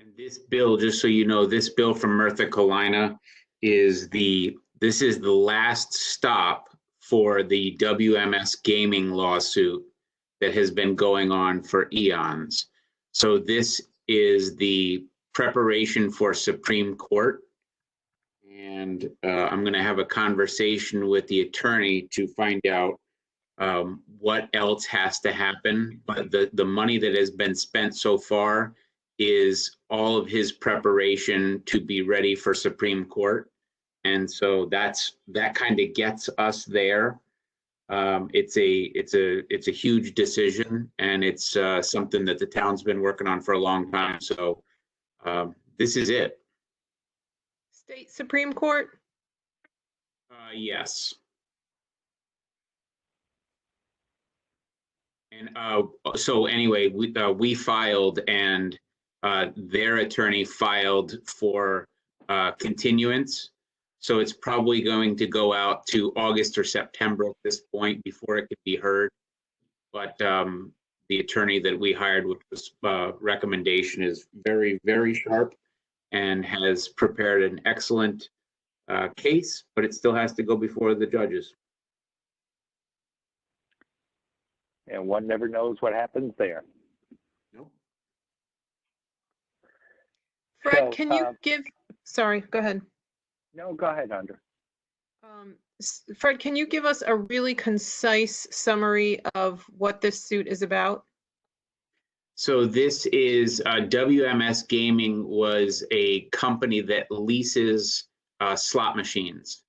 And this bill, just so you know, this bill from Merthyr Kalina is this is the last stop for the WMS gaming lawsuit that has been going on for eons. So this is the preparation for Supreme Court. And I'm going to have a conversation with the attorney to find out what else has to happen. But the money that has been spent so far is all of his preparation to be ready for Supreme Court. And so that kind of gets us there. It's a huge decision, and it's something that the town's been working on for a long time. So this is it. State Supreme Court? Yes. And so anyway, we filed, and their attorney filed for continuance. So it's probably going to go out to August or September at this point before it could be heard. But the attorney that we hired with this recommendation is very, very sharp and has prepared an excellent case, but it still has to go before the judges. And one never knows what happens there. Nope. Fred, So, can you give, sorry, go ahead. No, go ahead, Andra. Fred, can you give us a really concise summary of what this suit is about? So this is WMS Gaming was a company that leases slot machines,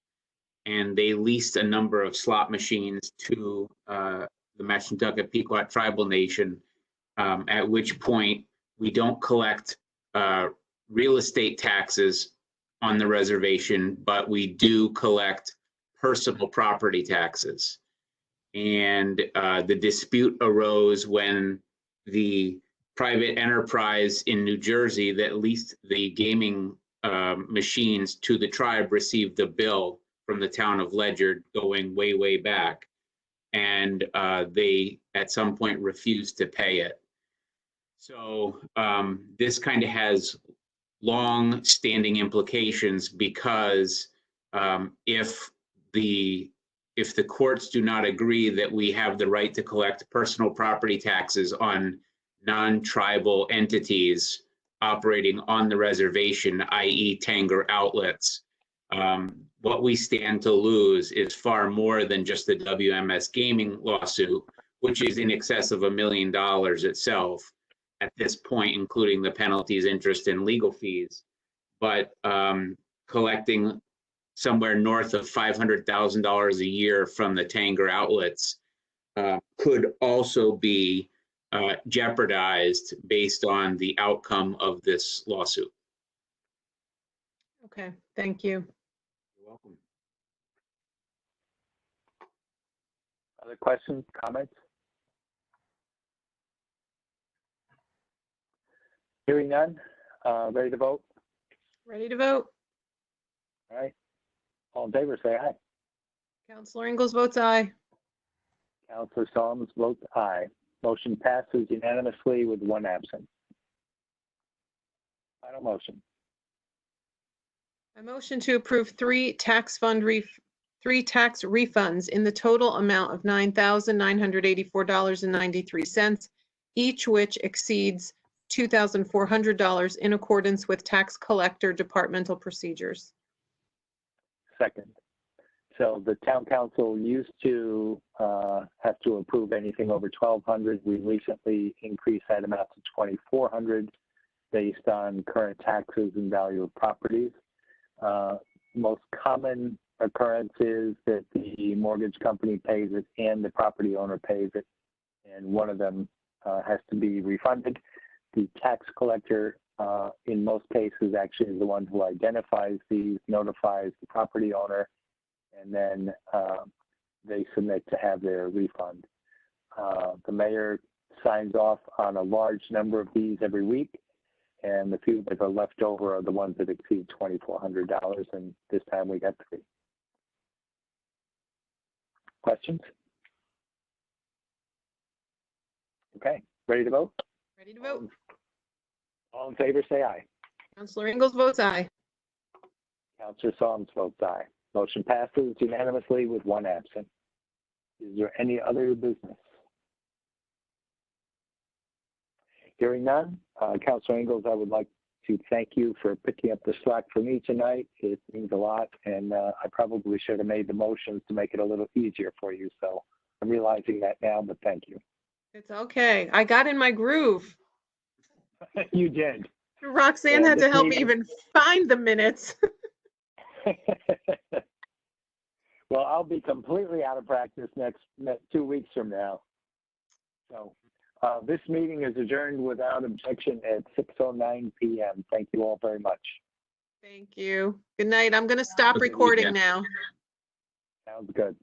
and they leased a number of slot machines to the Mashantucket Pequot Tribal Nation, at which point we don't collect real estate taxes on the reservation, but we do collect personal property taxes. And the dispute arose when the private enterprise in New Jersey that leased the gaming machines to the tribe received a bill from the town of Ledyard going way, way back. And they at some point refused to pay it. So this kind of has long-standing implications because if the courts do not agree that we have the right to collect personal property taxes on non-tribal entities operating on the reservation, i.e. Tanger outlets, what we stand to lose is far more than just the WMS gaming lawsuit, which is in excess of $1 million itself at this point, including the penalties, interest, and legal fees. But collecting somewhere north of $500,000 a year from the Tanger outlets could also be jeopardized based on the outcome of this lawsuit. Okay, thank you. You're welcome. Other questions, comments? Hearing none, ready to vote? Ready to vote? All right. All in favor, say aye. Councilor Ingalls votes aye. Councilor Saums votes aye. Motion passes unanimously with one absent. Final motion. I motion to approve three tax refunds in the total amount of $9,984.93, each which exceeds $2,400 in accordance with tax collector departmental procedures. Second. So the town council used to have to approve anything over 1,200. We recently increased that amount to 2,400 based on current taxes and value of properties. Most common occurrence is that the mortgage company pays it and the property owner pays it, and one of them has to be refunded. The tax collector, in most cases, actually is the one who identifies these, notifies the property owner, and then they submit to have their refund. The mayor signs off on a large number of these every week, and the few that are left over are the ones that exceed $2,400, and this time we got 3. Questions? Okay, ready to vote? Ready to vote? All in favor, say aye. Councilor Ingalls votes aye. Councilor Saums votes aye. Motion passes unanimously with one absent. Is there any other business? Hearing none, Councilor Ingalls, I would like to thank you for picking up the slack for me tonight. It means a lot, and I probably should have made the motions to make it a little easier for you. So I'm realizing that now, but thank you. It's okay. I got in my groove. You did. Roxanne And had to this help me meeting- even find the minutes. Well, I'll be completely out of practice next 2 weeks from now. So this meeting is adjourned without objection at 6:09 p.m. Thank you all very much. Thank you. Good night. I'm going to stop Have a good recording weekend. now. Sounds good.